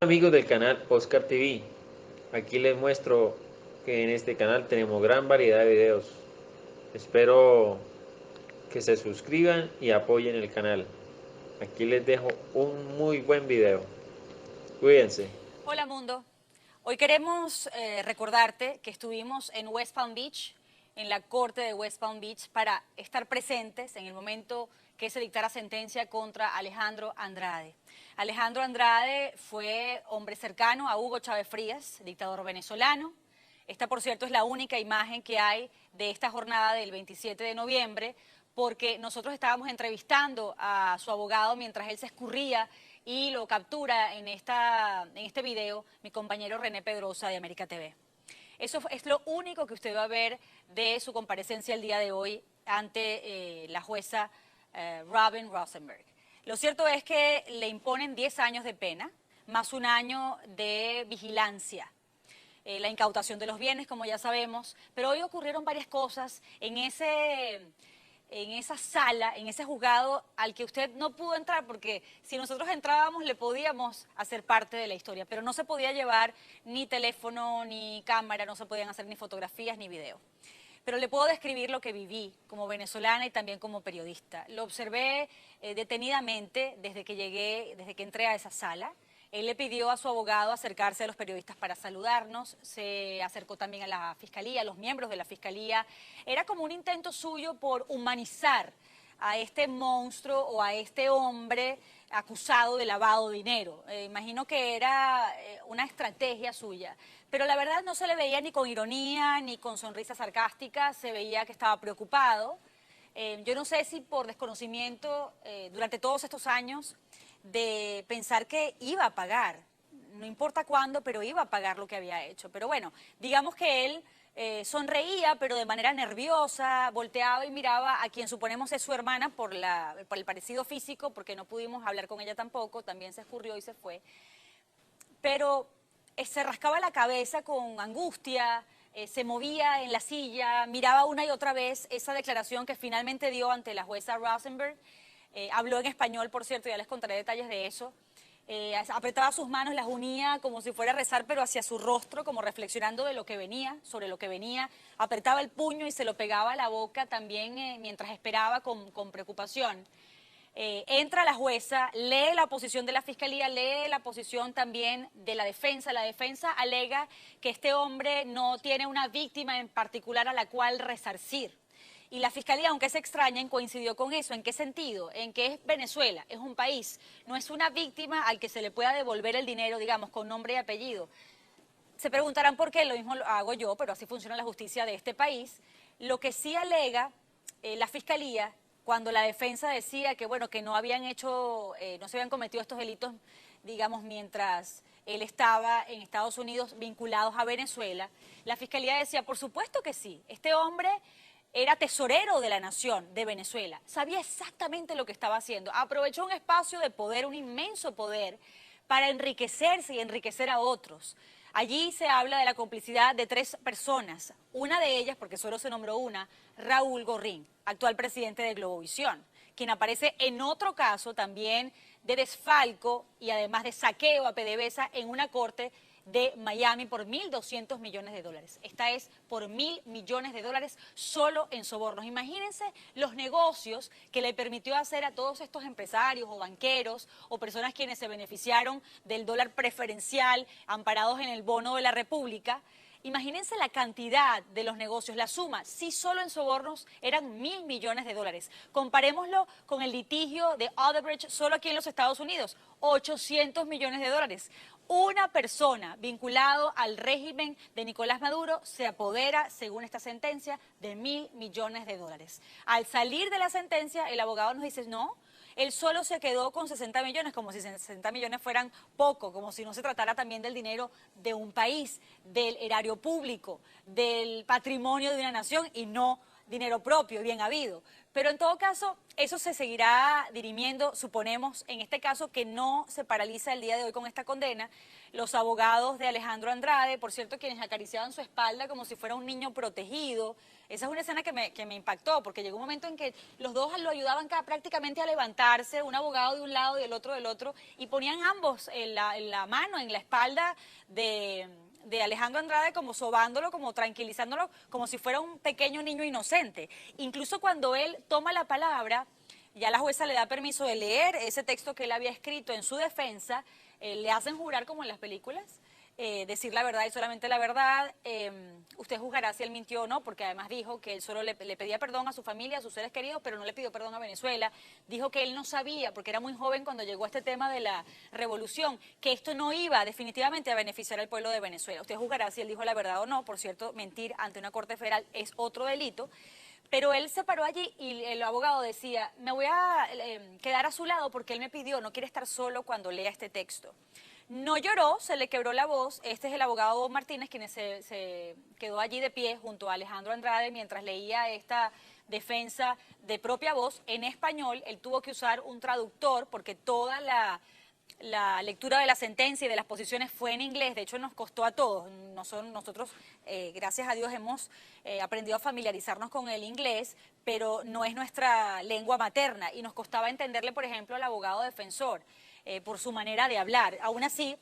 Amigos del canal Oscar TV, aquí les muestro que en este canal tenemos gran variedad de videos. Espero que se suscriban y apoyen el canal. Aquí les dejo un muy buen video. Cuídense. Hola mundo, hoy queremos recordarte que estuvimos en West Palm Beach, en la corte de West Palm Beach, para estar presentes en el momento que se dictara sentencia contra Alejandro Andrade. Alejandro Andrade fue hombre cercano a Hugo Chávez Frías, dictador venezolano. Esta, por cierto, es la única imagen que hay de esta jornada del 27 de noviembre, porque nosotros estábamos entrevistando a su abogado mientras él se escurría y lo captura en este video mi compañero René Pedrosa de América TV. Eso es lo único que usted va a ver de su comparecencia el día de hoy ante la jueza Robin Rosenberg. Lo cierto es que le imponen 10 años de pena, más un año de vigilancia. La incautación de los bienes, como ya sabemos, pero hoy ocurrieron varias cosas en esa sala, en ese juzgado al que usted no pudo entrar, porque si nosotros entrábamos le podíamos hacer parte de la historia, pero no se podía llevar ni teléfono, ni cámara, no se podían hacer ni fotografías, ni video. Pero le puedo describir lo que viví como venezolana y también como periodista. Lo observé detenidamente desde que llegué, desde que entré a esa sala. Él le pidió a su abogado acercarse a los periodistas para saludarnos, se acercó también a la fiscalía, a los miembros de la fiscalía. Era como un intento suyo por humanizar a este monstruo o a este hombre acusado de lavado de dinero. Imagino que era una estrategia suya, pero la verdad no se le veía ni con ironía ni con sonrisa sarcástica, se veía que estaba preocupado. Yo no sé si por desconocimiento durante todos estos años de pensar que iba a pagar, no importa cuándo, pero iba a pagar lo que había hecho. Pero bueno, digamos que él sonreía, pero de manera nerviosa, volteaba y miraba a quien suponemos es su hermana por el parecido físico, porque no pudimos hablar con ella tampoco, también se escurrió y se fue. Pero se rascaba la cabeza con angustia, se movía en la silla, miraba una y otra vez esa declaración que finalmente dio ante la jueza Rosenberg. Habló en español, por cierto, ya les contaré detalles de eso. Apretaba sus manos, las unía como si fuera a rezar, pero hacia su rostro, como reflexionando de lo que venía, sobre lo que venía. Apretaba el puño y se lo pegaba a la boca también mientras esperaba con preocupación. Entra la jueza, lee la posición de la fiscalía, lee la posición también de la defensa. La defensa alega que este hombre no tiene una víctima en particular a la cual resarcir. Y la fiscalía, aunque es extraña, coincidió con eso. ¿En qué sentido? En que es Venezuela, es un país, no es una víctima al que se le pueda devolver el dinero, digamos, con nombre y apellido. Se preguntarán por qué, lo mismo lo hago yo, pero así funciona la justicia de este país. Lo que sí alega la fiscalía, cuando la defensa decía que, bueno, que no habían hecho, no se habían cometido estos delitos, digamos, mientras él estaba en Estados Unidos vinculados a Venezuela, la fiscalía decía, por supuesto que sí, este hombre era tesorero de la nación de Venezuela, sabía exactamente lo que estaba haciendo, aprovechó un espacio de poder, un inmenso poder, para enriquecerse y enriquecer a otros. Allí se habla de la complicidad de 3 personas, una de ellas, porque solo se nombró una, Raúl Gorrín, actual presidente de Globovisión, quien aparece en otro caso también de desfalco y además de saqueo a PDVSA en una corte de Miami por 1.200 millones de dólares. Esta es por 1.000 millones de dólares solo en sobornos. Imagínense los negocios que le permitió hacer a todos estos empresarios o banqueros o personas quienes se beneficiaron del dólar preferencial amparados en el bono de la República. Imagínense la cantidad de los negocios, la suma, si solo en sobornos eran 1.000 millones de dólares. Comparémoslo con el litigio de Odebrecht solo aquí en los Estados Unidos, 800 millones de dólares. Una persona vinculado al régimen de Nicolás Maduro se apodera, según esta sentencia, de 1.000 millones de dólares. Al salir de la sentencia, el abogado nos dice, no, él solo se quedó con 60 millones, como si 60 millones fueran poco, como si no se tratara también del dinero de un país, del erario público, del patrimonio de una nación y no dinero propio, bien habido. Pero en todo caso, eso se seguirá dirimiendo, suponemos, en este caso que no se paraliza el día de hoy con esta condena. Los abogados de Alejandro Andrade, por cierto, quienes acariciaban su espalda como si fuera un niño protegido. Esa es una escena que me impactó, porque llegó un momento en que los dos lo ayudaban prácticamente a levantarse, un abogado de un lado y el otro del otro, y ponían ambos en la mano, en la espalda de Alejandro Andrade, como sobándolo, como tranquilizándolo, como si fuera un pequeño niño inocente. Incluso cuando él toma la palabra, ya la jueza le da permiso de leer ese texto que él había escrito en su defensa, le hacen jurar como en las películas, decir la verdad y solamente la verdad. Usted juzgará si él mintió o no, porque además dijo que él solo le pedía perdón a su familia, a sus seres queridos, pero no le pidió perdón a Venezuela. Dijo que él no sabía, porque era muy joven cuando llegó a este tema de la revolución, que esto no iba definitivamente a beneficiar al pueblo de Venezuela. Usted juzgará si él dijo la verdad o no. Por cierto, mentir ante una corte federal es otro delito. Pero él se paró allí y el abogado decía, me voy a quedar a su lado porque él me pidió, no quiere estar solo cuando lea este texto. No lloró, se le quebró la voz. Este es el abogado Bob Martínez, quien se quedó allí de pie junto a Alejandro Andrade mientras leía esta defensa de propia voz en español. Él tuvo que usar un traductor porque toda la lectura de la sentencia y de las posiciones fue en inglés. De hecho, nos costó a todos. Nosotros, gracias a Dios, hemos aprendido a familiarizarnos con el inglés, pero no es nuestra lengua materna y nos costaba entenderle, por ejemplo, al abogado defensor por su manera de hablar. Aún así,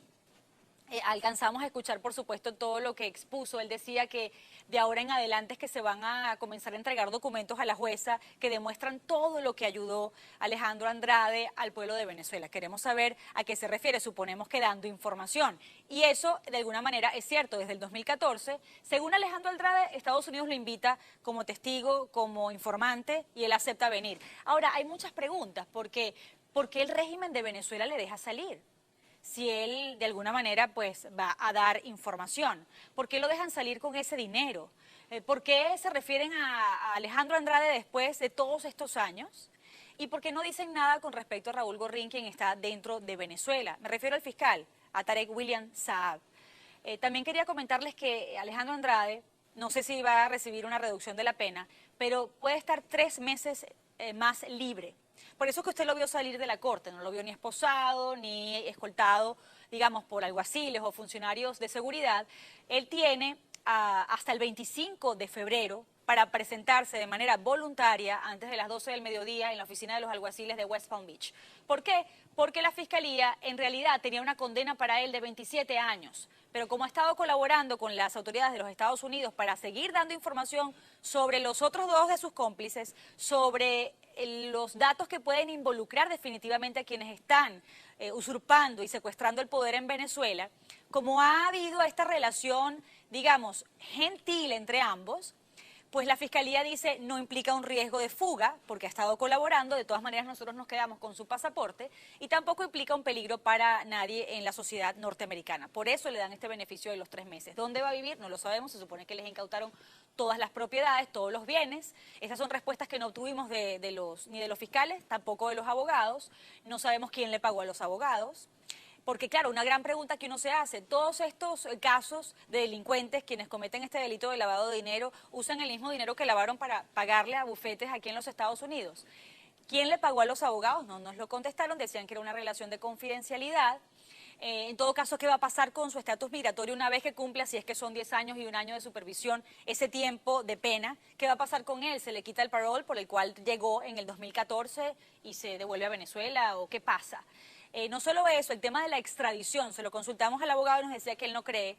alcanzamos a escuchar, por supuesto, todo lo que expuso. Él decía que de ahora en adelante es que se van a comenzar a entregar documentos a la jueza que demuestran todo lo que ayudó Alejandro Andrade al pueblo de Venezuela. Queremos saber a qué se refiere, suponemos que dando información. Y eso, de alguna manera, es cierto. Desde el 2014, según Alejandro Andrade, Estados Unidos lo invita como testigo, como informante, y él acepta venir. Ahora, hay muchas preguntas, porque ¿por qué el régimen de Venezuela le deja salir? Si él de alguna manera pues va a dar información. ¿Por qué lo dejan salir con ese dinero? ¿Por qué se refieren a Alejandro Andrade después de todos estos años? ¿Y por qué no dicen nada con respecto a Raúl Gorrín, quien está dentro de Venezuela? Me refiero al fiscal, a Tarek William Saab. También quería comentarles que Alejandro Andrade, no sé si va a recibir una reducción de la pena, pero puede estar 3 meses más libre. Por eso es que usted lo vio salir de la corte, no lo vio ni esposado, ni escoltado, digamos, por alguaciles o funcionarios de seguridad. Él tiene hasta el 25 de febrero para presentarse de manera voluntaria antes de las 12 del mediodía en la oficina de los alguaciles de West Palm Beach. ¿Por qué? Porque la Fiscalía en realidad tenía una condena para él de 27 años, pero como ha estado colaborando con las autoridades de los Estados Unidos para seguir dando información sobre los otros 2 de sus cómplices, sobre los datos que pueden involucrar definitivamente a quienes están usurpando y secuestrando el poder en Venezuela, como ha habido esta relación, digamos, gentil entre ambos, pues la Fiscalía dice no implica un riesgo de fuga, porque ha estado colaborando, de todas maneras nosotros nos quedamos con su pasaporte, y tampoco implica un peligro para nadie en la sociedad norteamericana. Por eso le dan este beneficio de los 3 meses. ¿Dónde va a vivir? No lo sabemos, se supone que les incautaron todas las propiedades, todos los bienes. Esas son respuestas que no obtuvimos ni de los fiscales, tampoco de los abogados. No sabemos quién le pagó a los abogados. Porque claro, una gran pregunta que uno se hace, todos estos casos de delincuentes, quienes cometen este delito de lavado de dinero, usan el mismo dinero que lavaron para pagarle a bufetes aquí en los Estados Unidos. ¿Quién le pagó a los abogados? No nos lo contestaron, decían que era una relación de confidencialidad. En todo caso, ¿qué va a pasar con su estatus migratorio una vez que cumpla, si es que son 10 años y 1 año de supervisión, ese tiempo de pena? ¿Qué va a pasar con él? ¿Se le quita el parole por el cual llegó en el 2014 y se devuelve a Venezuela? ¿O qué pasa? No solo eso, el tema de la extradición, se lo consultamos al abogado y nos decía que él no cree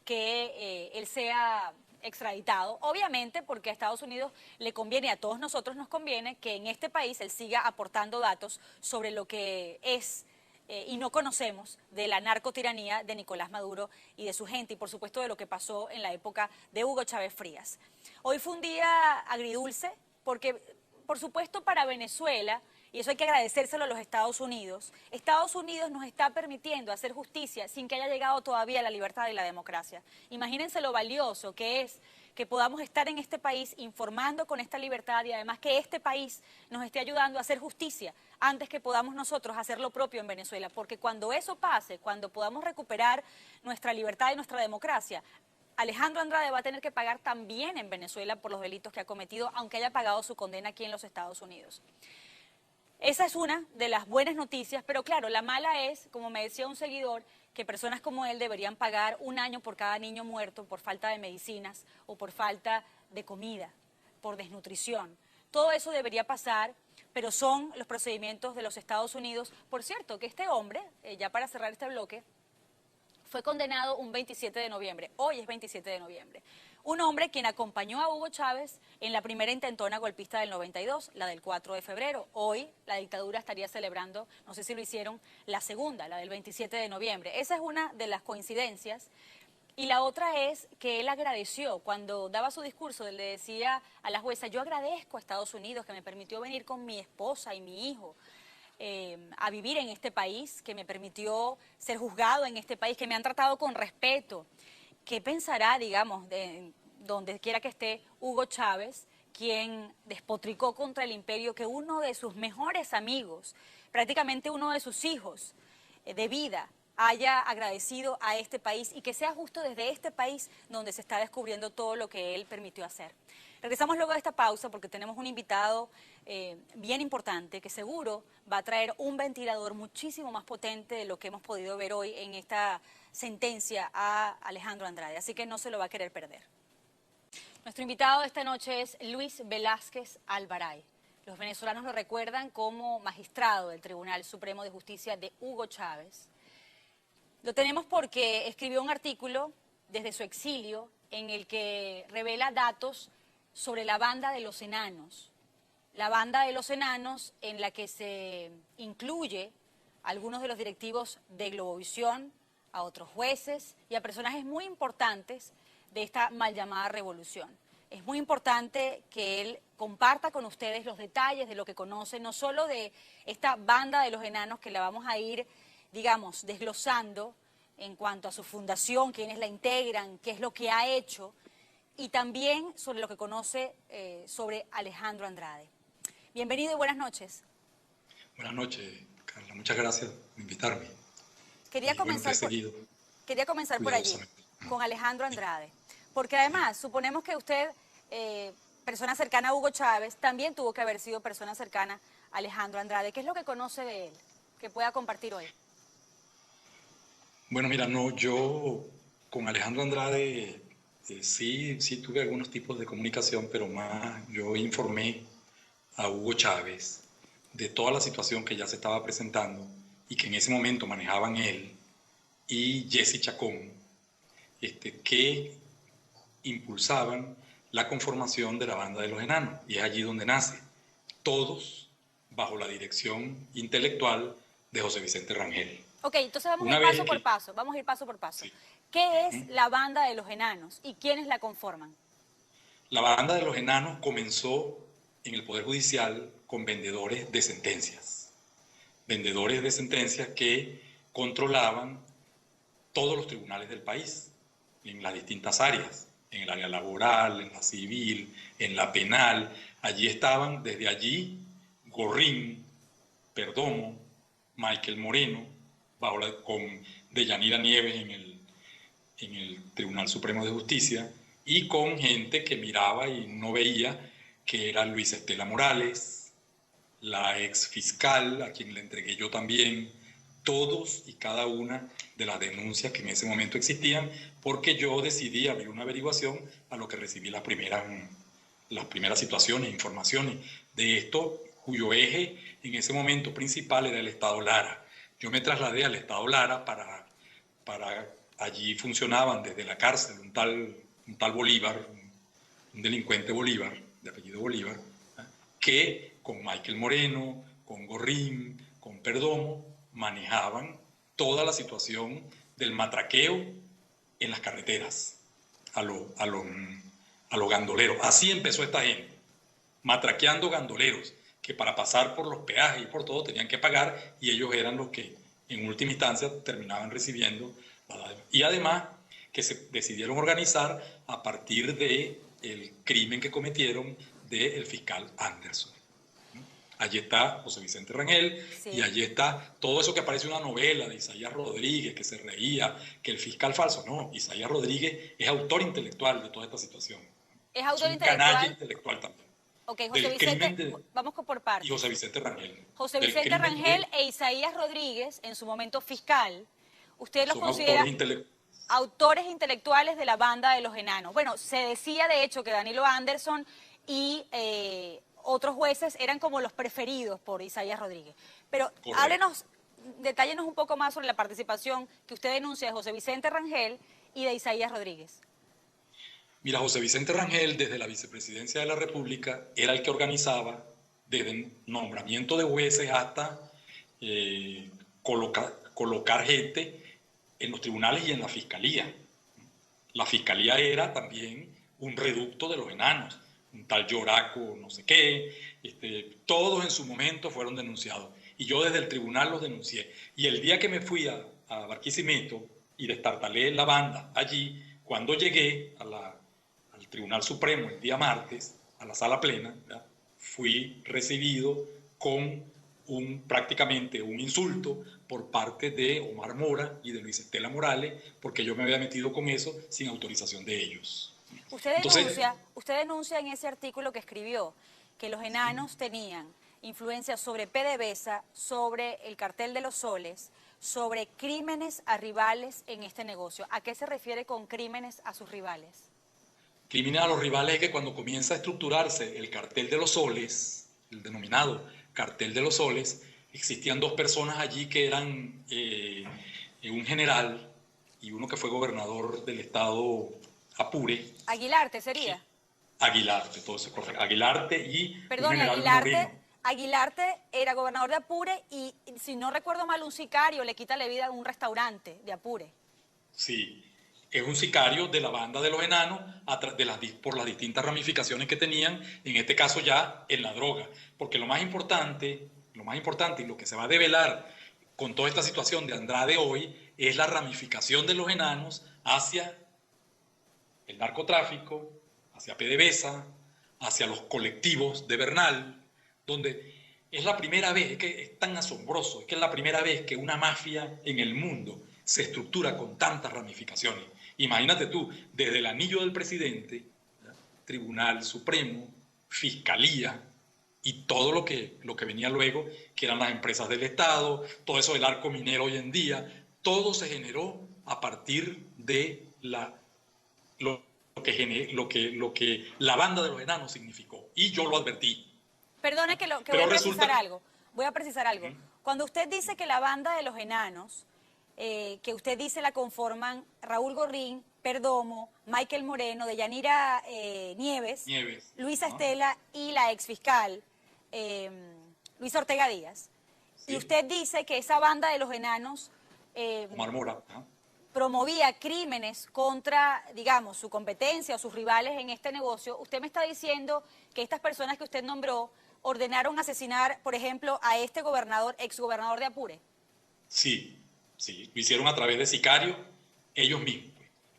que él sea extraditado, obviamente porque a Estados Unidos le conviene, a todos nosotros nos conviene que en este país él siga aportando datos sobre lo que es y no conocemos de la narcotiranía de Nicolás Maduro y de su gente, y por supuesto de lo que pasó en la época de Hugo Chávez Frías. Hoy fue un día agridulce porque, por supuesto, para Venezuela, y eso hay que agradecérselo a los Estados Unidos nos está permitiendo hacer justicia sin que haya llegado todavía la libertad y la democracia. Imagínense lo valioso que es que podamos estar en este país informando con esta libertad y además que este país nos esté ayudando a hacer justicia antes que podamos nosotros hacer lo propio en Venezuela. Porque cuando eso pase, cuando podamos recuperar nuestra libertad y nuestra democracia, Alejandro Andrade va a tener que pagar también en Venezuela por los delitos que ha cometido, aunque haya pagado su condena aquí en los Estados Unidos. Esa es una de las buenas noticias, pero claro, la mala es, como me decía un seguidor, que personas como él deberían pagar 1 año por cada niño muerto por falta de medicinas o por falta de comida, por desnutrición. Todo eso debería pasar, pero son los procedimientos de los Estados Unidos. Por cierto, que este hombre, ya para cerrar este bloque, fue condenado un 27 de noviembre, hoy es 27 de noviembre. Un hombre quien acompañó a Hugo Chávez en la primera intentona golpista del 92, la del 4 de febrero. Hoy la dictadura estaría celebrando, no sé si lo hicieron, la segunda, la del 27 de noviembre. Esa es una de las coincidencias. Y la otra es que él agradeció, cuando daba su discurso, él le decía a la jueza, yo agradezco a Estados Unidos que me permitió venir con mi esposa y mi hijo a vivir en este país, que me permitió ser juzgado en este país, que me han tratado con respeto. ¿Qué pensará, digamos, de donde quiera que esté Hugo Chávez, quien despotricó contra el imperio, que uno de sus mejores amigos, prácticamente uno de sus hijos de vida, haya agradecido a este país y que sea justo desde este país donde se está descubriendo todo lo que él permitió hacer? Regresamos luego de esta pausa porque tenemos un invitado bien importante que seguro va a traer un ventilador muchísimo más potente de lo que hemos podido ver hoy en esta sentencia a Alejandro Andrade, así que no se lo va a querer perder. Nuestro invitado esta noche es Luis Velázquez Alvaray. Los venezolanos lo recuerdan como magistrado del Tribunal Supremo de Justicia de Hugo Chávez. Lo tenemos porque escribió un artículo desde su exilio en el que revela datos sobre la banda de los enanos. La banda de los enanos en la que se incluye a algunos de los directivos de Globovisión, a otros jueces y a personajes muy importantes de esta mal llamada revolución. Es muy importante que él comparta con ustedes los detalles de lo que conoce, no solo de esta banda de los enanos que la vamos a ir, digamos, desglosando en cuanto a su fundación, quiénes la integran, qué es lo que ha hecho, y también sobre lo que conoce sobre Alejandro Andrade. Bienvenido y buenas noches. Buenas noches, Carla. Muchas gracias por invitarme. Quería comenzar por allí, con Alejandro Andrade, porque además suponemos que usted, persona cercana a Hugo Chávez, también tuvo que haber sido persona cercana a Alejandro Andrade. ¿Qué es lo que conoce de él que pueda compartir hoy? Bueno, mira, no, yo con Alejandro Andrade sí tuve algunos tipos de comunicación, pero más yo informé a Hugo Chávez de toda la situación que ya se estaba presentando y que en ese momento manejaban él y Jesse Chacón, que impulsaban la conformación de la banda de los enanos, y es allí donde nace, todos bajo la dirección intelectual de José Vicente Rangel. Ok, entonces vamos a ir paso por paso. Sí. ¿Qué es la banda de los enanos y quiénes la conforman? La banda de los enanos comenzó en el Poder Judicial con vendedores de sentencias. Vendedores de sentencias que controlaban todos los tribunales del país, en las distintas áreas, en el área laboral, en la civil, en la penal. Allí estaban, desde allí, Gorrín, Perdomo, Michael Moreno, con Deyanira Nieves en el Tribunal Supremo de Justicia, y con gente que miraba y no veía, que era Luis Estela Morales, la ex fiscal, a quien le entregué yo también, todos y cada una de las denuncias que en ese momento existían, porque yo decidí abrir una averiguación a lo que recibí las primeras situaciones, informaciones de esto, cuyo eje en ese momento principal era el Estado Lara. Yo me trasladé al Estado Lara para allí funcionaban desde la cárcel un tal Bolívar, un delincuente Bolívar, de apellido Bolívar, que con Michael Moreno, con Gorrín, con Perdomo, manejaban toda la situación del matraqueo en las carreteras a los gandoleros. Así empezó esta gente, matraqueando gandoleros, que para pasar por los peajes y por todo tenían que pagar, y ellos eran los que en última instancia terminaban recibiendo. Y además que se decidieron organizar a partir del crimen que cometieron del fiscal Anderson. Allí está José Vicente Rangel, Sí. y allí está todo eso que parece una novela de Isaías Rodríguez, que se reía, que el fiscal falso. No, Isaías Rodríguez es autor intelectual de toda esta situación. Es Es autor un canalla intelectual. intelectual también. Ok, José Del Vicente, crimen de... vamos por Y partes. José Vicente Rangel. José Del Vicente crimen Rangel de... e Isaías Rodríguez, en su momento fiscal, ¿usted los Son autores considera intelectuales. autores intelectuales de la banda de los enanos? Bueno, se decía de hecho que Danilo Anderson y otros jueces eran como los preferidos por Isaías Rodríguez. Pero Correcto. detállenos un poco más sobre la participación que usted denuncia de José Vicente Rangel y de Isaías Rodríguez. Mira, José Vicente Rangel, desde la vicepresidencia de la República, era el que organizaba, desde el nombramiento de jueces hasta colocar gente en los tribunales y en la fiscalía. La fiscalía era también un reducto de los enanos, un tal Lloraco, no sé qué, todos en su momento fueron denunciados. Y yo desde el tribunal los denuncié. Y el día que me fui a Barquisimeto y destartalé la banda allí, cuando llegué al Tribunal Supremo el día martes, a la sala plena, ¿verdad?, fui recibido con prácticamente un insulto por parte de Omar Mora y de Luis Estela Morales, porque yo me había metido con eso sin autorización de ellos. Entonces, Usted denuncia en ese artículo que escribió que los enanos tenían influencia sobre PDVSA, sobre el cartel de los soles, sobre crímenes a rivales en este negocio. ¿A qué se refiere con crímenes a sus rivales? crímenes a los rivales es que cuando comienza a estructurarse el cartel de los soles, el denominado cartel de los soles, existían dos personas allí que eran un general y uno que fue gobernador del estado Apure. Aguilarte sería. Aguilarte, todo eso es correcto. Aguilarte y un Perdone, general Moreno. Aguilarte era gobernador de Apure y, si no recuerdo mal, un sicario le quita la vida a un restaurante de Apure. Sí, es un sicario de la banda de los enanos por las distintas ramificaciones que tenían, en este caso ya en la droga. Porque lo más importante y lo que se va a develar con toda esta situación de Andrade hoy es la ramificación de los enanos hacia el narcotráfico, hacia PDVSA, hacia los colectivos de Bernal, donde es la primera vez, es que es tan asombroso, es que es la primera vez que una mafia en el mundo se estructura con tantas ramificaciones. Imagínate tú, desde el anillo del presidente, ¿verdad?, Tribunal Supremo, Fiscalía y todo lo que venía luego, que eran las empresas del Estado, todo eso del arco minero hoy en día, todo se generó a partir de lo que la banda de los enanos significó. Y yo lo advertí. Perdone que voy Pero a precisar resulta... algo. Voy a precisar algo. Cuando usted dice que la banda de los enanos, que usted dice la conforman Raúl Gorrín, Perdomo, Michael Moreno, Deyanira Nieves, Luisa Estela y la exfiscal Luisa Ortega Díaz. Sí. Y usted dice que esa banda de los enanos Omar Mora, promovía crímenes contra, digamos, su competencia o sus rivales en este negocio. Usted me está diciendo que estas personas que usted nombró ordenaron asesinar, por ejemplo, a este gobernador, exgobernador de Apure. Sí, sí, lo hicieron a través de sicarios, ellos mismos,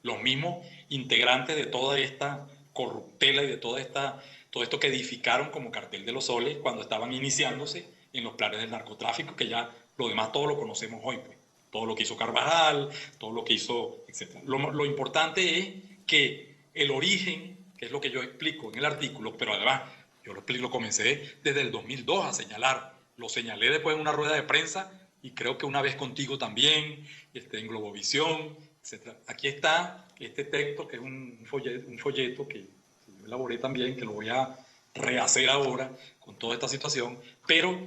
los mismos integrantes de toda esta corruptela y de todo esto que edificaron como cartel de los soles cuando estaban iniciándose en los planes del narcotráfico, que ya lo demás todo lo conocemos hoy, pues. Todo lo que hizo Carvajal, todo lo que hizo, etc. Lo importante es que el origen, que es lo que yo explico en el artículo, pero además yo lo comencé desde el 2002 a señalar. Lo señalé después en una rueda de prensa y creo que una vez contigo también, en Globovisión, etc. Aquí está este texto, que es un folleto que yo elaboré también, que lo voy a rehacer ahora con toda esta situación, pero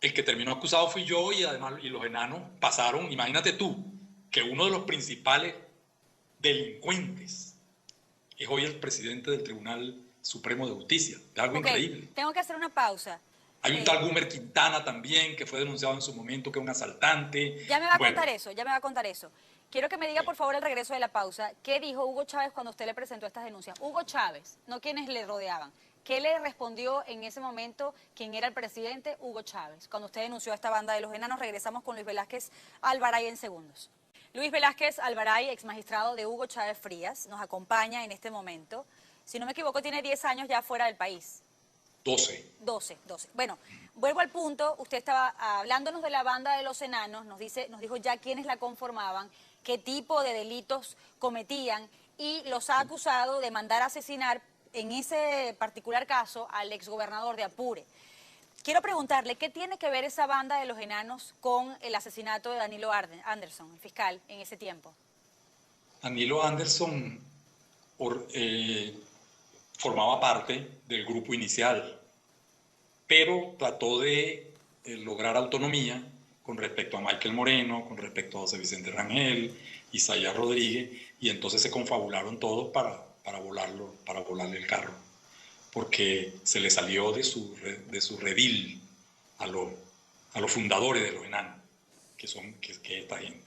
el que terminó acusado fui yo y además los enanos pasaron. Imagínate tú que uno de los principales delincuentes es hoy el presidente del Tribunal Supremo de Justicia. Es algo increíble. Tengo que hacer una pausa. Hay un tal Gumer Quintana también, que fue denunciado en su momento, que es un asaltante. Ya me va a contar eso. Quiero que me diga, por favor, al regreso de la pausa, ¿qué dijo Hugo Chávez cuando usted le presentó estas denuncias? Hugo Chávez, no quienes le rodeaban. ¿Qué le respondió en ese momento quien era el presidente? Hugo Chávez. Cuando usted denunció a esta banda de los enanos, regresamos con Luis Velázquez Alvaray en segundos. Luis Velázquez Alvaray, ex magistrado de Hugo Chávez Frías, nos acompaña en este momento. Si no me equivoco, tiene 10 años ya fuera del país. 12. 12. Bueno, vuelvo al punto. Usted estaba hablándonos de la banda de los enanos, nos dijo ya quiénes la conformaban, qué tipo de delitos cometían y los ha acusado de mandar a asesinar, en ese particular caso, al exgobernador de Apure. Quiero preguntarle, ¿qué tiene que ver esa banda de los enanos con el asesinato de Danilo Anderson, el fiscal, en ese tiempo? Danilo Anderson formaba parte del grupo inicial, pero trató de lograr autonomía con respecto a Michael Moreno, con respecto a José Vicente Rangel, Isaías Rodríguez, y entonces se confabularon todos para volarle el carro, porque se le salió de su redil a los fundadores de los enanos, que es esta gente.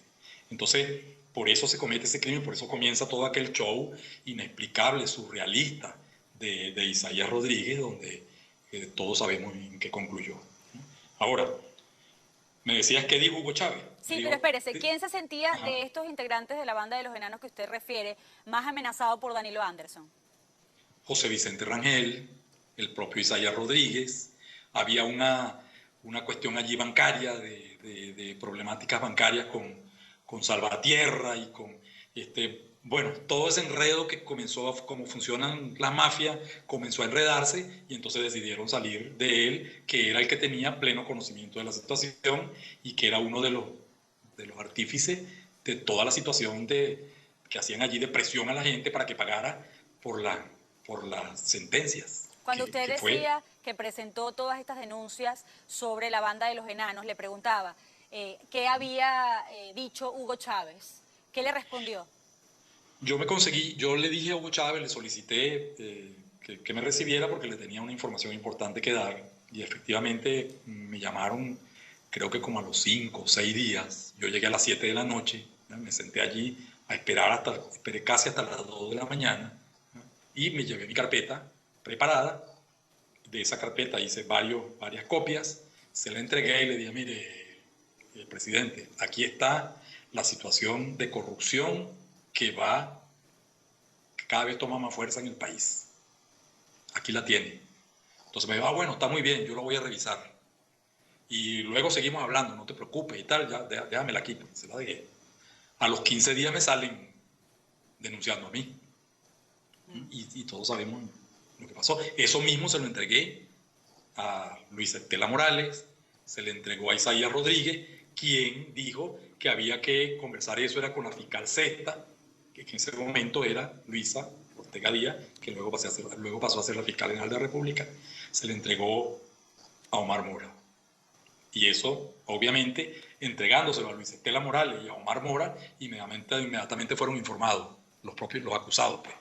Entonces, por eso se comete ese crimen, por eso comienza todo aquel show inexplicable, surrealista de Isaías Rodríguez, donde todos sabemos en qué concluyó. Ahora, me decías qué dijo Hugo Chávez. Sí, pero espérese, ¿quién se sentía de estos integrantes de la banda de los enanos que usted refiere más amenazado por Danilo Anderson? José Vicente Rangel, el propio Isaías Rodríguez. Había una cuestión allí bancaria, de problemáticas bancarias con Salvatierra y con bueno, todo ese enredo que comenzó, como funcionan las mafias, comenzó a enredarse y entonces decidieron salir de él, que era el que tenía pleno conocimiento de la situación y que era uno de los artífices de toda la situación que hacían allí de presión a la gente para que pagara por las sentencias. Cuando usted decía que presentó todas estas denuncias sobre la banda de los enanos, le preguntaba qué había dicho Hugo Chávez. ¿Qué le respondió? Yo le dije a Hugo Chávez, le solicité que me recibiera porque le tenía una información importante que dar y efectivamente me llamaron, creo que como a los 5 o 6 días. Yo llegué a las 7 de la noche, ¿no? Me senté allí a esperé casi hasta las 2 de la mañana, ¿no? Y me llevé mi carpeta preparada. De esa carpeta hice varias copias, se la entregué y le dije, mire, presidente, aquí está la situación de corrupción que cada vez toma más fuerza en el país. Aquí la tiene. Entonces me dijo, bueno, está muy bien, yo lo voy a revisar. Y luego seguimos hablando, no te preocupes y tal, ya déjamela aquí, porque se la dejé. A los 15 días me salen denunciando a mí. Y todos sabemos lo que pasó. Eso mismo se lo entregué a Luis Estela Morales, se le entregó a Isaías Rodríguez, quien dijo que había que conversar eso era con la fiscal sexta, que en ese momento era Luisa Ortega Díaz, que luego pasó a ser la fiscal general de la República. Se le entregó a Omar Mora. Y eso, obviamente, entregándoselo a Luis Estela Morales y a Omar Mora, inmediatamente fueron informados los acusados, pues.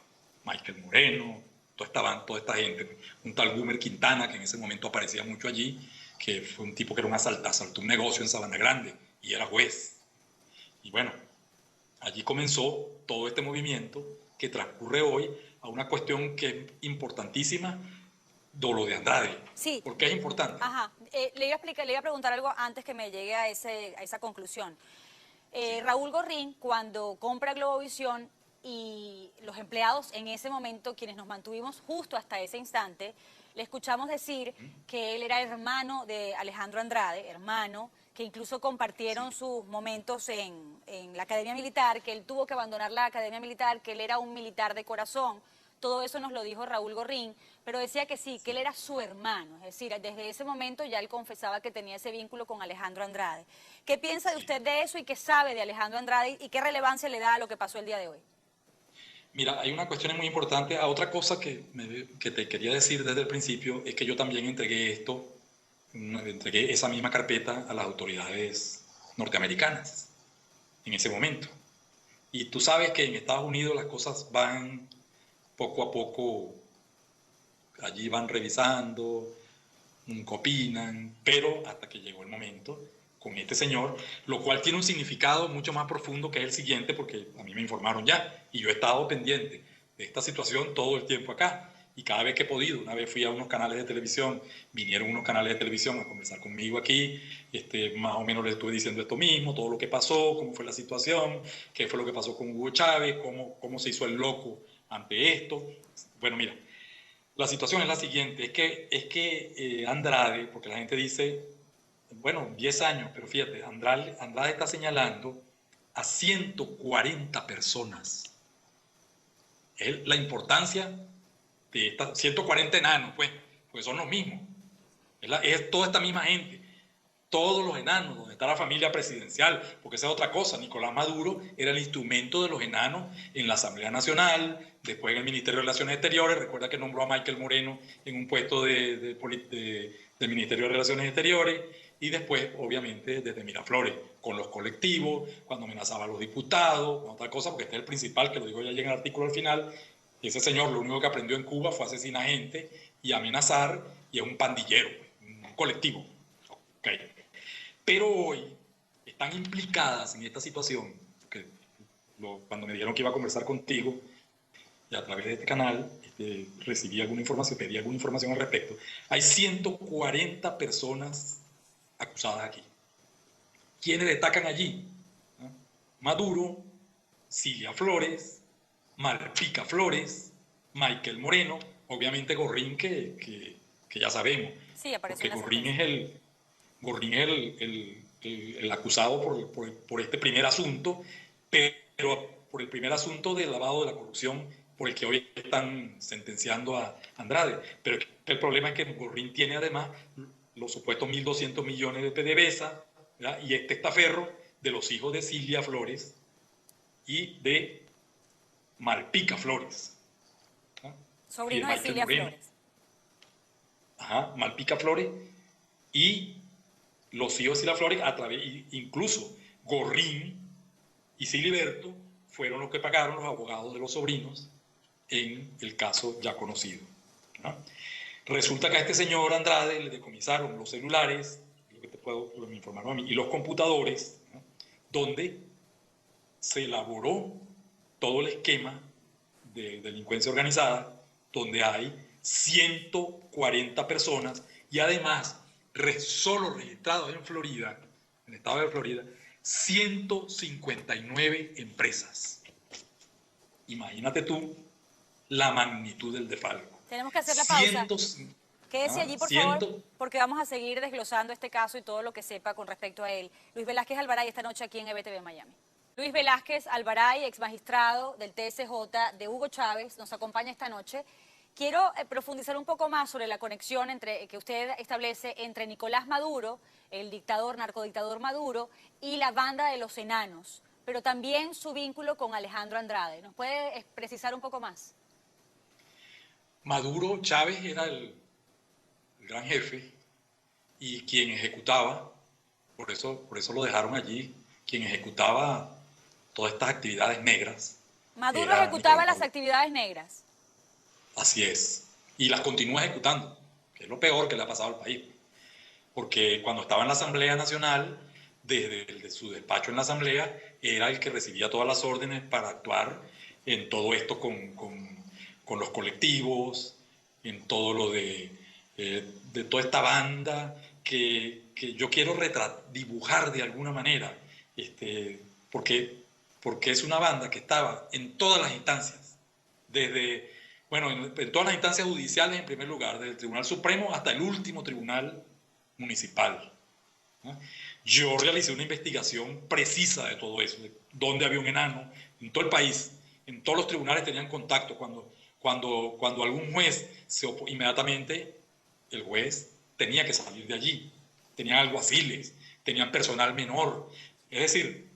Michael Moreno, toda esta gente, un tal Gumer Quintana, que en ese momento aparecía mucho allí, que fue un tipo que era asaltó un negocio en Sabana Grande y era juez. Y bueno, allí comenzó todo este movimiento que transcurre hoy a una cuestión que es importantísima, lo de Andrade. Sí. ¿Por qué es importante? Ajá. Le iba a preguntar algo antes que me llegue a esa conclusión. Sí. Raúl Gorrín, cuando compra Globovisión, y los empleados en ese momento, quienes nos mantuvimos justo hasta ese instante, le escuchamos decir que él era hermano de Alejandro Andrade, hermano, que incluso compartieron sus momentos en la Academia Militar, que él tuvo que abandonar la Academia Militar, que él era un militar de corazón. Todo eso nos lo dijo Raúl Gorrín, pero decía que sí, que él era su hermano. Es decir, desde ese momento ya él confesaba que tenía ese vínculo con Alejandro Andrade. ¿Qué piensa de usted de eso y qué sabe de Alejandro Andrade y qué relevancia le da a lo que pasó el día de hoy? Mira, hay una cuestión muy importante. Otra cosa que te quería decir desde el principio es que yo también entregué esa misma carpeta a las autoridades norteamericanas en ese momento. Y tú sabes que en Estados Unidos las cosas van poco a poco, allí van revisando, opinan, pero hasta que llegó el momento con este señor, lo cual tiene un significado mucho más profundo que es el siguiente, porque a mí me informaron ya, y yo he estado pendiente de esta situación todo el tiempo acá, y cada vez que he podido, una vez fui a unos canales de televisión, vinieron unos canales de televisión a conversar conmigo aquí, más o menos les estuve diciendo esto mismo, todo lo que pasó, cómo fue la situación, qué fue lo que pasó con Hugo Chávez, cómo se hizo el loco ante esto. Bueno, mira, La situación es la siguiente, es que Andrade, porque la gente dice, bueno, 10 años, pero fíjate, Andrade está señalando a 140 personas. Es la importancia de estas 140 enanos, pues son los mismos. Es toda esta misma gente, todos los enanos, donde está la familia presidencial, porque esa es otra cosa. Nicolás Maduro era el instrumento de los enanos en la Asamblea Nacional, después en el Ministerio de Relaciones Exteriores. Recuerda que nombró a Michael Moreno en un puesto del Ministerio de Relaciones Exteriores, y después, obviamente, desde Miraflores, con los colectivos, cuando amenazaba a los diputados, con otra cosa, porque este es el principal, que lo digo ya en el artículo al final. Ese señor lo único que aprendió en Cuba fue asesinar gente y amenazar, y es un pandillero, un colectivo. Okay. Pero hoy están implicadas en esta situación, que cuando me dijeron que iba a conversar contigo, y a través de este canal recibí alguna información, pedí alguna información al respecto, hay 140 personas acusadas aquí. ¿Quiénes destacan allí? ¿No? Maduro, Cilia Flores, Malpica Flores, Michael Moreno, obviamente Gorrín, que ya sabemos, Sí, apareció porque en la Gorrín es el acusado por este primer asunto, pero por el primer asunto del lavado de la corrupción por el que hoy están sentenciando a Andrade. Pero el problema es que Gorrín tiene además los supuestos 1.200 millones de PDVSA, ¿verdad? Y este estaferro de los hijos de Cilia Flores y de Malpica Flores. ¿Ah? Sobrino de Cilia Flores. Ajá, Malpica Flores y los hijos de Cilia Flores, incluso Gorrín y Siliberto fueron los que pagaron los abogados de los sobrinos en el caso ya conocido, ¿no? Resulta que a este señor Andrade le decomisaron los celulares, lo que me informaron a mí, y los computadores, ¿no? Donde se elaboró todo el esquema de delincuencia organizada, donde hay 140 personas y además solo registrados en Florida, en el estado de Florida, 159 empresas. Imagínate tú la magnitud del defalco. Tenemos que hacer la pausa. Quédese allí, por favor, porque vamos a seguir desglosando este caso y todo lo que sepa con respecto a él. Luis Velázquez Alvaray, esta noche aquí en EBTV Miami. Luis Velázquez Alvaray, ex magistrado del TSJ de Hugo Chávez, nos acompaña esta noche. Quiero profundizar un poco más sobre la conexión que usted establece entre Nicolás Maduro, el narcodictador Maduro, y la banda de los enanos, pero también su vínculo con Alejandro Andrade. ¿Nos puede precisar un poco más? Maduro Chávez era el gran jefe y quien ejecutaba, por eso lo dejaron allí, quien ejecutaba todas estas actividades negras. Maduro ejecutaba las actividades negras. Así es, y las continúa ejecutando, que es lo peor que le ha pasado al país. Porque cuando estaba en la Asamblea Nacional, desde su despacho en la Asamblea, era el que recibía todas las órdenes para actuar en todo esto con los colectivos, en todo lo de toda esta banda que yo quiero dibujar de alguna manera, porque es una banda que estaba en todas las instancias, en todas las instancias judiciales en primer lugar, desde el Tribunal Supremo hasta el último tribunal municipal, ¿no? Yo realicé una investigación precisa de todo eso, de dónde había un enano, en todo el país, en todos los tribunales tenían contacto. Cuando algún juez inmediatamente el juez tenía que salir de allí. Tenían alguaciles, tenían personal menor. Es decir,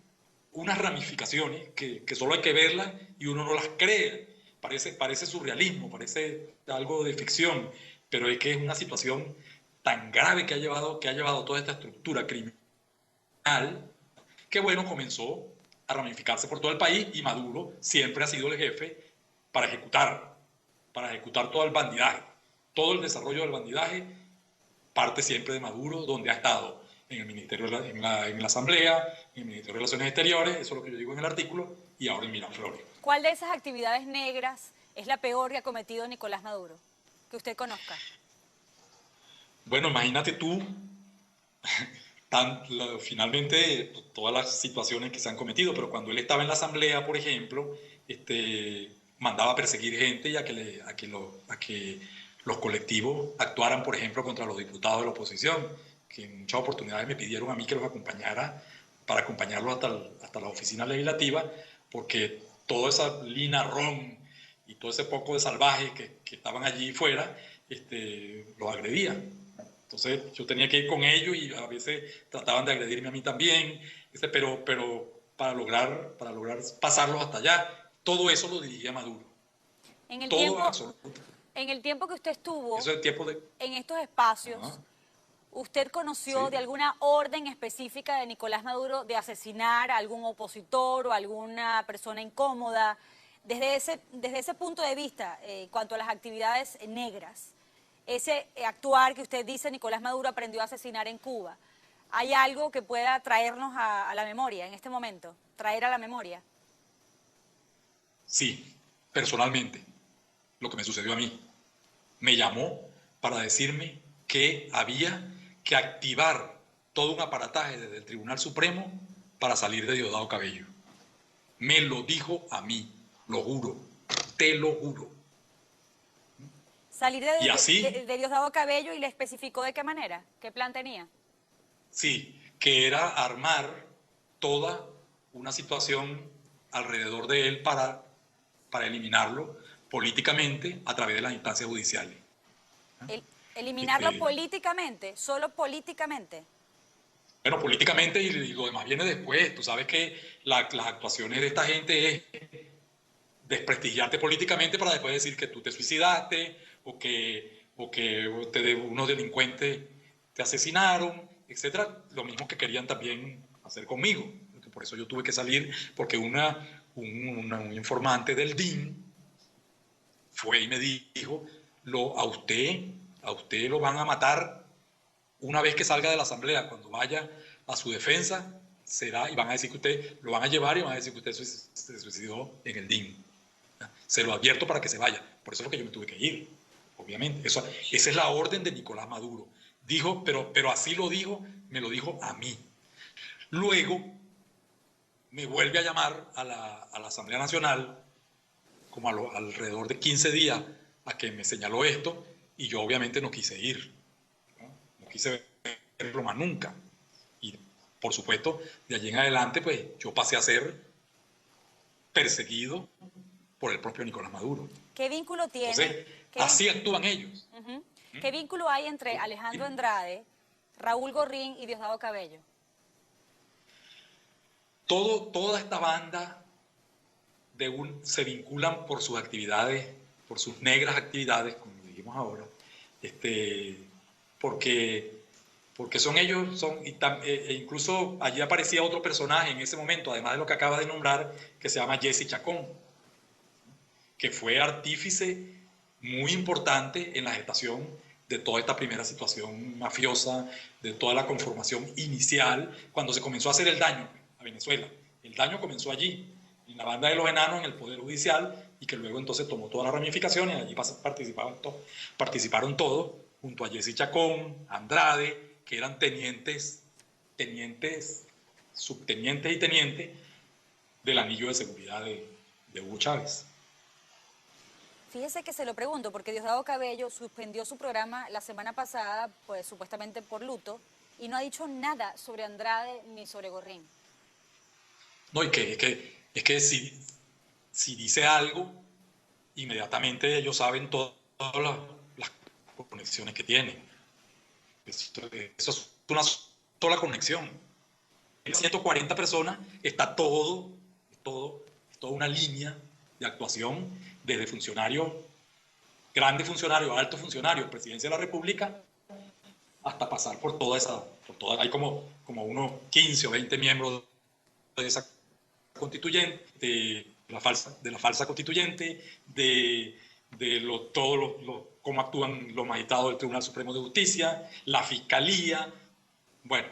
unas ramificaciones que solo hay que verlas y uno no las cree. Parece surrealismo, parece algo de ficción, pero es que es una situación tan grave que ha llevado toda esta estructura criminal que, comenzó a ramificarse por todo el país, y Maduro siempre ha sido el jefe para ejecutar todo el bandidaje. Todo el desarrollo del bandidaje parte siempre de Maduro, donde ha estado en el Ministerio en la Asamblea, en el Ministerio de Relaciones Exteriores, eso es lo que yo digo en el artículo, y ahora en Miraflores. ¿Cuál de esas actividades negras es la peor que ha cometido Nicolás Maduro, que usted conozca? Bueno, imagínate tú, finalmente, todas las situaciones que se han cometido, pero cuando él estaba en la Asamblea, por ejemplo, mandaba a perseguir gente y a que los colectivos actuaran, por ejemplo, contra los diputados de la oposición, que en muchas oportunidades me pidieron a mí que los acompañara para acompañarlos hasta la oficina legislativa, porque toda esa lina ron y todo ese poco de salvajes que estaban allí fuera, los agredían. Entonces yo tenía que ir con ellos y a veces trataban de agredirme a mí también, pero para lograr pasarlos hasta allá, todo eso lo dirigía Maduro. En el Todo tiempo, absoluto. en el tiempo que usted estuvo Eso es el tiempo de... en estos espacios, Ajá. ¿usted conoció Sí. de alguna orden específica de Nicolás Maduro de asesinar a algún opositor o a alguna persona incómoda? Desde ese punto de vista, en cuanto a las actividades negras, ese actuar que usted dice Nicolás Maduro aprendió a asesinar en Cuba, ¿hay algo que pueda traernos a la memoria en este momento? Traer a la memoria. Sí, personalmente, lo que me sucedió a mí. Me llamó para decirme que había que activar todo un aparataje desde el Tribunal Supremo para salir de Diosdado Cabello. Me lo dijo a mí, lo juro, te lo juro. Salir Y así, de Diosdado Cabello, y le especificó de qué manera, qué plan tenía. sí, que era armar toda una situación alrededor de él para eliminarlo políticamente a través de las instancias judiciales. Eliminarlo políticamente, solo políticamente. Bueno, políticamente y lo demás viene después. Tú sabes que las actuaciones de esta gente es desprestigiarte políticamente para después decir que tú te suicidaste o que unos delincuentes te asesinaron, etcétera. Lo mismo que querían también hacer conmigo. Por eso yo tuve que salir, porque un informante del DIN fue y me dijo, a usted lo van a matar una vez que salga de la asamblea. Cuando vaya a su defensa, será, y van a decir que usted, lo van a llevar y van a decir que usted se suicidó en el DIN. Se lo advierto para que se vaya. Por eso es lo que yo me tuve que ir, obviamente. Esa es la orden de Nicolás Maduro. Dijo, pero así lo dijo, me lo dijo a mí. Luego me vuelve a llamar a la Asamblea Nacional, como alrededor de 15 días, a que me señaló esto, y yo obviamente no quise ir. No quise verlo más nunca. Y por supuesto, de allí en adelante, pues yo pasé a ser perseguido por el propio Nicolás Maduro. ¿Qué vínculo tiene? Entonces, así actúan ellos. ¿Qué vínculo hay entre Alejandro Andrade, Raúl Gorrín y Diosdado Cabello? Toda esta banda se vinculan por sus actividades, por sus negras actividades, como dijimos ahora, porque son ellos, incluso allí aparecía otro personaje en ese momento, además de lo que acaba de nombrar, que se llama Jesse Chacón, que fue artífice muy importante en la gestación de toda esta primera situación mafiosa, de toda la conformación inicial, cuando se comenzó a hacer el daño a Venezuela. El daño comenzó allí, en la banda de los enanos, en el Poder Judicial, y que luego entonces tomó todas las ramificaciones, y allí participaron todos, junto a Jesse Chacón, Andrade, que eran subtenientes y tenientes del anillo de seguridad de Hugo Chávez. Fíjese que se lo pregunto, porque Diosdado Cabello suspendió su programa la semana pasada, pues supuestamente por luto, y no ha dicho nada sobre Andrade ni sobre Gorrín. No, es que si dice algo, inmediatamente ellos saben todas las conexiones que tienen. Eso es una sola conexión. En 140 personas está toda una línea de actuación, desde funcionarios, grandes funcionarios, altos funcionarios, presidencia de la República, hasta pasar por hay como unos 15 o 20 miembros de esa constituyente, de la falsa constituyente, cómo actúan los magistrados del Tribunal Supremo de Justicia, la Fiscalía, bueno,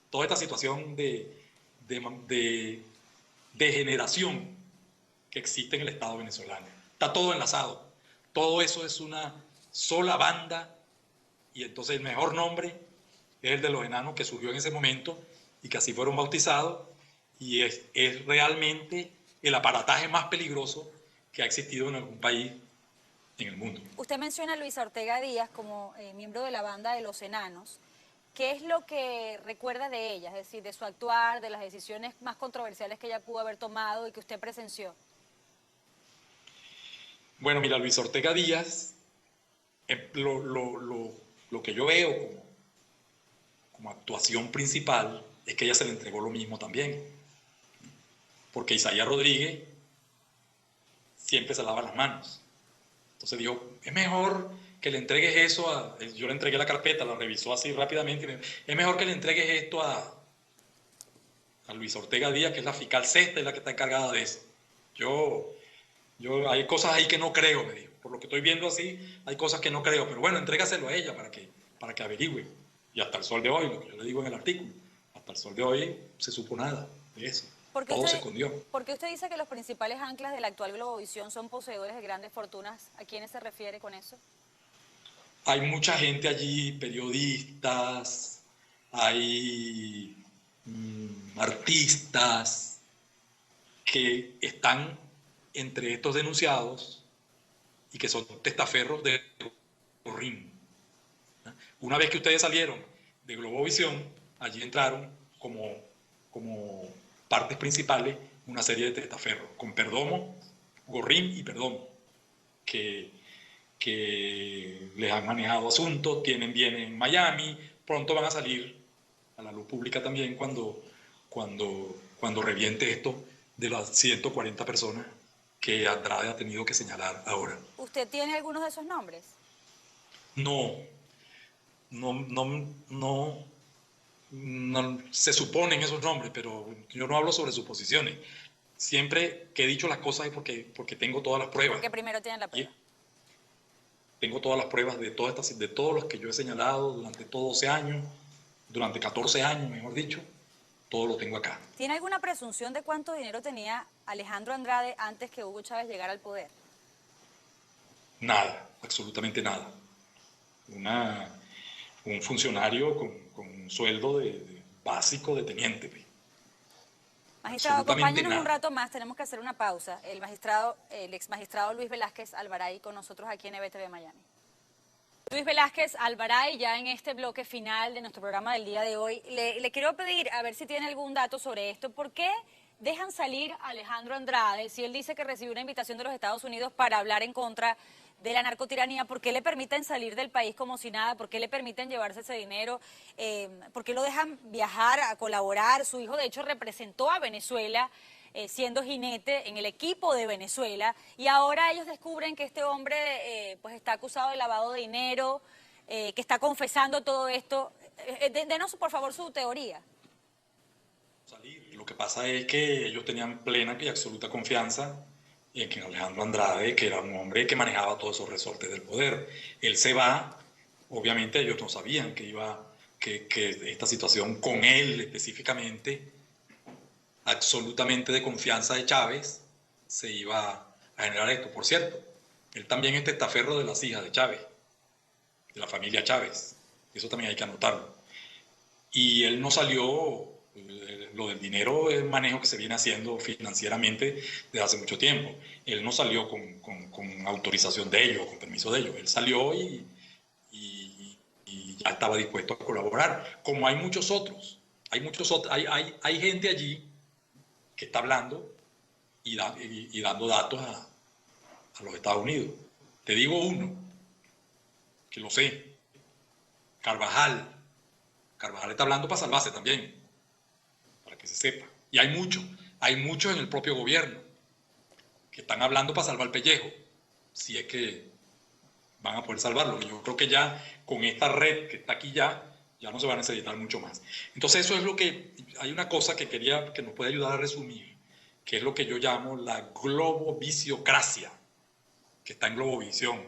toda esta situación de degeneración que existe en el Estado venezolano. Está todo enlazado. Todo eso es una sola banda, y entonces el mejor nombre es el de los enanos, que surgió en ese momento y que así fueron bautizados, y es realmente el aparataje más peligroso que ha existido en algún país en el mundo. Usted menciona a Luisa Ortega Díaz como miembro de la banda de Los Enanos. ¿Qué es lo que recuerda de ella? Es decir, de su actuar, de las decisiones más controversiales que ella pudo haber tomado y que usted presenció. Bueno, mira, Luisa Ortega Díaz, lo que yo veo como actuación principal es que ella se le entregó lo mismo también. Porque Isaías Rodríguez siempre se lava las manos. Entonces dijo, es mejor que le entregues eso a... Yo le entregué la carpeta, la revisó así rápidamente. Es mejor que le entregues esto a Luisa Ortega Díaz, que es la fiscal sexta y la que está encargada de eso. Hay cosas ahí que no creo, me dijo. Por lo que estoy viendo así, hay cosas que no creo. Pero bueno, entrégaselo a ella para que averigüe. Y hasta el sol de hoy, lo que yo le digo en el artículo, hasta el sol de hoy se supo nada de eso. Todo se escondió. ¿Por qué usted dice que los principales anclas de la actual Globovisión son poseedores de grandes fortunas? ¿A quiénes se refiere con eso? Hay mucha gente allí, periodistas, hay artistas que están entre estos denunciados y que son testaferros de Gorrín. Una vez que ustedes salieron de Globovisión, allí entraron como partes principales una serie de testaferros, con Perdomo, Gorrín y Perdomo, que les han manejado asuntos, tienen bienes en Miami, pronto van a salir a la luz pública también cuando reviente esto de las 140 personas que Andrade ha tenido que señalar ahora. ¿Usted tiene algunos de esos nombres? No se suponen esos nombres, pero yo no hablo sobre suposiciones. Siempre que he dicho las cosas es porque tengo todas las pruebas. Porque primero tienen la prueba. Tengo todas las pruebas de todos los que yo he señalado durante todos 12 años, durante 14 años, mejor dicho. Todo lo tengo acá. ¿Tiene alguna presunción de cuánto dinero tenía Alejandro Andrade antes que Hugo Chávez llegara al poder? Nada, absolutamente nada. Un funcionario con un sueldo básico de teniente. Magistrado, acompáñenos un rato más, tenemos que hacer una pausa. El ex magistrado Luis Velázquez Alvaray con nosotros aquí en EBTV Miami. Luis Velázquez Alvaray, ya en este bloque final de nuestro programa del día de hoy, le quiero pedir a ver si tiene algún dato sobre esto. ¿Por qué dejan salir a Alejandro Andrade si él dice que recibió una invitación de los Estados Unidos para hablar en contra de la narcotiranía? ¿Por qué le permiten salir del país como si nada? ¿Por qué le permiten llevarse ese dinero? ¿Por qué lo dejan viajar a colaborar? Su hijo, de hecho, representó a Venezuela siendo jinete en el equipo de Venezuela, y ahora ellos descubren que este hombre pues está acusado de lavado de dinero, que está confesando todo esto. Denos, por favor, su teoría. Lo que pasa es que ellos tenían plena y absoluta confianza en que Alejandro Andrade, que era un hombre que manejaba todos esos resortes del poder. Él se va, obviamente ellos no sabían que esta situación con él específicamente, absolutamente de confianza de Chávez, se iba a generar esto. Por cierto, él también es testaferro de las hijas de Chávez, de la familia Chávez. Eso también hay que anotarlo. Y él no salió, lo del dinero es manejo que se viene haciendo financieramente desde hace mucho tiempo. Él no salió con autorización de ellos, con permiso de ellos. Él salió y ya estaba dispuesto a colaborar, como hay muchos otros. Hay gente allí que está hablando y dando datos a los Estados Unidos. Te digo uno, que lo sé, Carvajal está hablando para salvarse también, para que se sepa. Y hay muchos en el propio gobierno que están hablando para salvar el pellejo, si es que van a poder salvarlo. Yo creo que ya con esta red que está aquí ya no se va a necesitar mucho más. Entonces eso es lo que, hay una cosa que quería, que nos puede ayudar a resumir, que es lo que yo llamo la globovisiocracia, que está en Globovisión.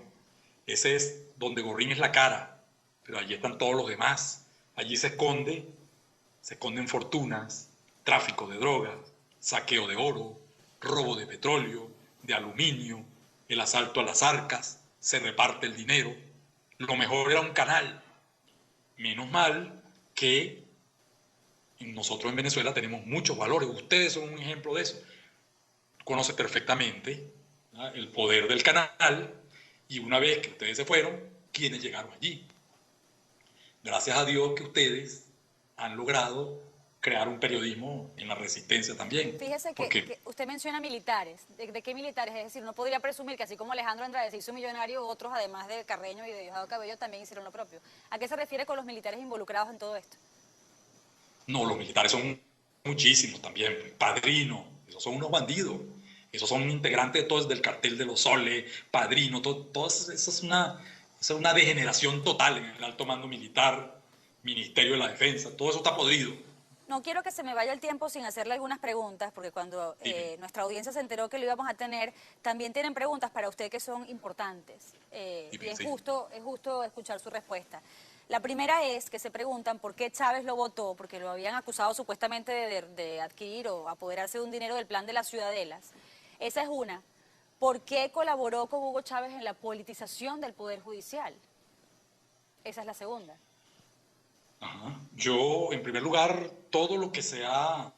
Ese es donde Gorrín es la cara, pero allí están todos los demás. Allí se esconden fortunas, tráfico de drogas, saqueo de oro, robo de petróleo, de aluminio, el asalto a las arcas, se reparte el dinero. Lo mejor era un canal. Menos mal que nosotros en Venezuela tenemos muchos valores. Ustedes son un ejemplo de eso. Conoce perfectamente, ¿no?, el poder del canal Y una vez que ustedes se fueron, ¿quiénes llegaron allí? Gracias a Dios que ustedes han logrado crear un periodismo en la resistencia también. Fíjese que usted menciona militares. ¿De qué militares? Es decir, uno podría presumir que así como Alejandro Andrade se hizo millonario, otros, además de Carreño y de Diosdado Cabello, también hicieron lo propio. ¿A qué se refiere con los militares involucrados en todo esto? No, los militares son muchísimos también. Padrino, esos son unos bandidos. Esos son integrantes de todos del cartel de los Soles, Padrino, todo eso es una degeneración total en el alto mando militar, Ministerio de la Defensa, todo eso está podrido. No quiero que se me vaya el tiempo sin hacerle algunas preguntas, porque cuando nuestra audiencia se enteró que lo íbamos a tener, también tienen preguntas para usted que son importantes. Y es justo escuchar su respuesta. La primera es que se preguntan por qué Chávez lo votó, porque lo habían acusado supuestamente de adquirir o apoderarse de un dinero del plan de las ciudadelas. Esa es una. ¿Por qué colaboró con Hugo Chávez en la politización del Poder Judicial? Esa es la segunda. Ajá. Yo, en primer lugar, todo lo que sea,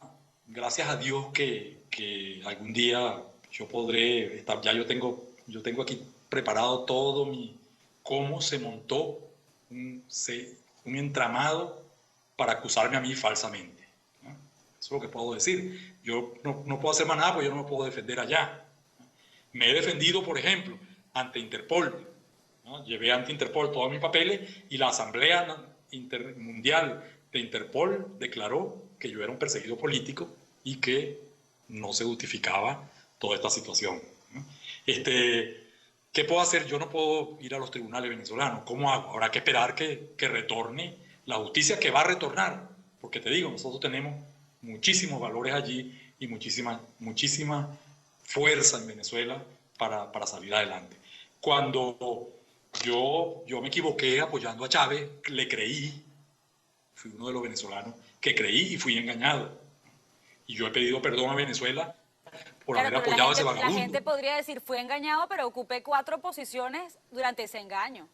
gracias a Dios que algún día yo podré estar, ya yo tengo aquí preparado cómo se montó un entramado para acusarme a mí falsamente, ¿no? Eso es lo que puedo decir. Yo no puedo hacer más nada porque yo no me puedo defender allá. Me he defendido, por ejemplo, ante Interpol, ¿no? Llevé ante Interpol todos mis papeles y la Asamblea Mundial de Interpol declaró que yo era un perseguido político y que no se justificaba toda esta situación, ¿no? ¿Qué puedo hacer? Yo no puedo ir a los tribunales venezolanos. ¿Cómo hago? Habrá que esperar que retorne la justicia, que va a retornar. Porque te digo, nosotros tenemos muchísimos valores allí y muchísima fuerza en Venezuela para salir adelante. Cuando yo me equivoqué apoyando a Chávez, le creí, fui uno de los venezolanos que creí y fui engañado. Y yo he pedido perdón a Venezuela por haber apoyado a ese vagabundo. La gente podría decir, fue engañado, pero ocupé 4 posiciones durante ese engaño.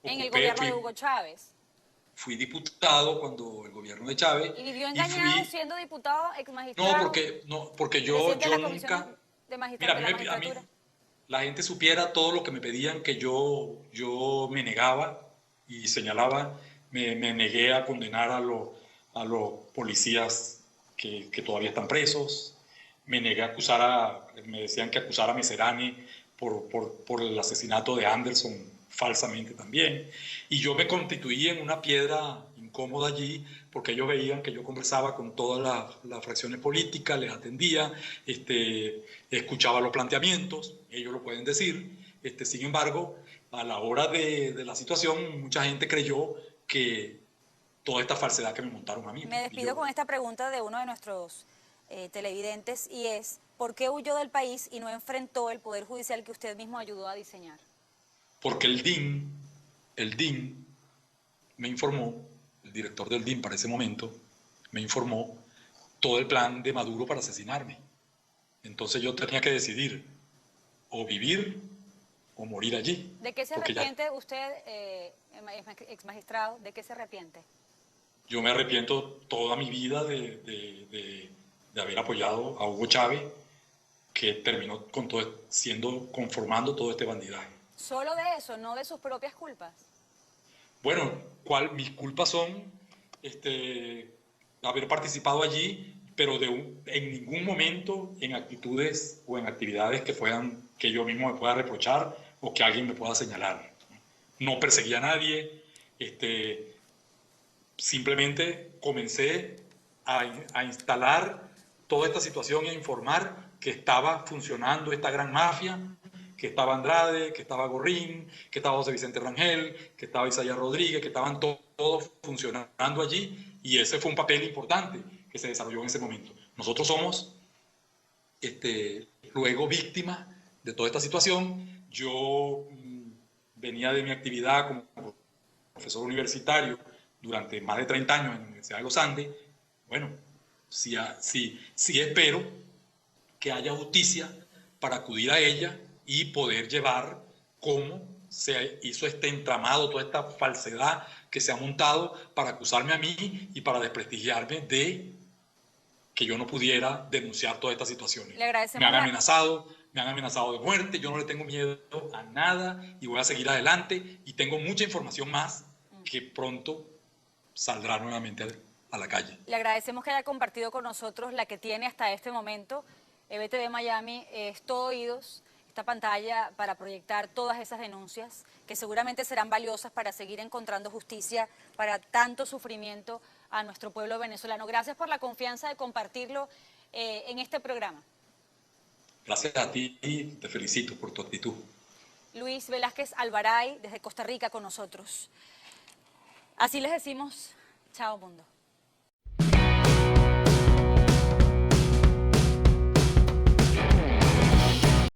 En el gobierno de Hugo Chávez. Fui diputado cuando el gobierno de Chávez. ¿Y vivió engañado siendo diputado, ex magistrado? Porque yo nunca... Mira, a mí la gente supiera todo lo que me pedían que yo me negaba y señalaba, me negué a condenar a los policías que todavía están presos, me negué a me decían que acusara a Meserani por el asesinato de Anderson falsamente también, y yo me constituí en una piedra incómoda allí porque ellos veían que yo conversaba con todas las fracciones políticas, les atendía, escuchaba los planteamientos, ellos lo pueden decir, sin embargo, a la hora de la situación, mucha gente creyó que toda esta falsedad que me montaron a mí. Me despido con esta pregunta de uno de nuestros televidentes, y es, ¿por qué huyó del país y no enfrentó el Poder Judicial que usted mismo ayudó a diseñar? Porque el DIN me informó, el director del DIN para ese momento, me informó todo el plan de Maduro para asesinarme. Entonces yo tenía que decidir o vivir o morir allí. ¿De qué se arrepiente usted, ex magistrado? ¿De qué se arrepiente? Yo me arrepiento toda mi vida de haber apoyado a Hugo Chávez, que terminó conformando todo este bandidaje. ¿Solo de eso, no de sus propias culpas? Bueno, mis culpas son haber participado allí, pero en ningún momento en actitudes o en actividades que yo mismo me pueda reprochar o que alguien me pueda señalar. No perseguí a nadie, simplemente comencé a instalar toda esta situación y a informar que estaba funcionando esta gran mafia, que estaba Andrade, que estaba Gorrín, que estaba José Vicente Rangel, que estaba Isaías Rodríguez, que estaban todos funcionando allí, y ese fue un papel importante que se desarrolló en ese momento. Nosotros somos luego víctimas de toda esta situación. Yo venía de mi actividad como profesor universitario durante más de 30 años en la Universidad de los Andes. Bueno, sí espero que haya justicia para acudir a ella y poder llevar cómo se hizo este entramado, toda esta falsedad que se ha montado para acusarme a mí y para desprestigiarme de que yo no pudiera denunciar todas estas situaciones. Le agradecemos. Me han amenazado, me han amenazado de muerte, yo no le tengo miedo a nada y voy a seguir adelante y tengo mucha información más que pronto saldrá nuevamente a la calle. Le agradecemos que haya compartido con nosotros la que tiene hasta este momento. EBTV Miami es todo oídos, esta pantalla para proyectar todas esas denuncias que seguramente serán valiosas para seguir encontrando justicia para tanto sufrimiento a nuestro pueblo venezolano. Gracias por la confianza de compartirlo en este programa. Gracias a ti y te felicito por tu actitud. Luis Velázquez Alvaray, desde Costa Rica con nosotros. Así les decimos, chao mundo.